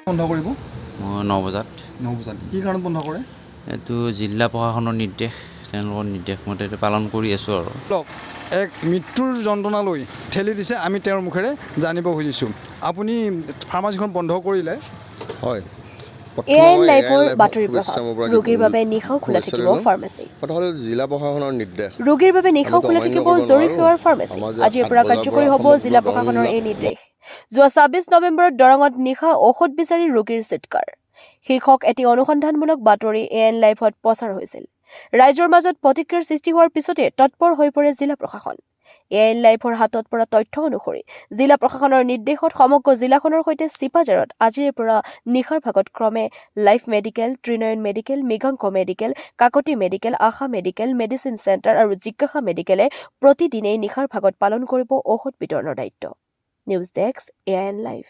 বন্ধ কৰিব 9 বজাত 9 বজাত কি কাৰণত বন্ধ কৰে এইটো জিলা প্ৰশাসনৰ নিৰ্দেশ তেওঁলোকৰ নিৰ্দেশ মতে পালন কৰি আছোঁ আৰু এক মৃত্যুৰ যন্ত্ৰণালৈ ঠেলি দিছে আমি তেওঁৰ মুখেৰে জানিব খুজিছোঁ আপুনি ফাৰ্মাচীখন বন্ধ কৰিলে হয় AIN লাইভৰ বাতৰি প্ৰভাৱ ৰোগীৰ বাবে নিশাও খোলা থাকিব ফাৰ্মাচী কথা হ'ল জিলা প্ৰশাসনৰ নিৰ্দেশ ৰোগীৰ বাবে নিশাও খোলা থাকিব জৰুৰী সেৱাৰ ফাৰ্মাচী আজিৰ পৰা কাৰ্যকৰী হ'ব জিলা প্ৰশাসনৰ এই নিৰ্দেশ যোৱা 26 নৱেম্বৰত দৰঙত নিশা ঔষধ বিচাৰি ৰোগীৰ চিৎকাৰ শীৰ্ষক এটি অনুসন্ধানমূলক বাতৰি AIN লাইভত প্ৰচাৰ হৈছিল ৰাইজৰ মাজত প্ৰতিক্ৰিয়াৰ সৃষ্টি হোৱাৰ পিছতে তৎপৰ হৈ পৰে জিলা প্ৰশাসন AIN লাইভৰ হাতত পৰা তথ্য অনুসৰি জিলা প্ৰশাসনৰ নিৰ্দেশত সমগ্ৰ জিলাখনৰ সৈতে চিপাঝাৰত আজিৰ পৰা নিশাৰ ভাগত ক্ৰমে life medical Trinayan medical Mriganka medical Kakati medical Asha medical medicine centre আৰু জিজ্ঞাসা মেডিকেলে প্ৰতিদিনেই নিশাৰ ভাগত পালন কৰিব ঔষধ বিতৰণৰ দায়িত্ব নিউজ ডেস্ক AIN লাইভ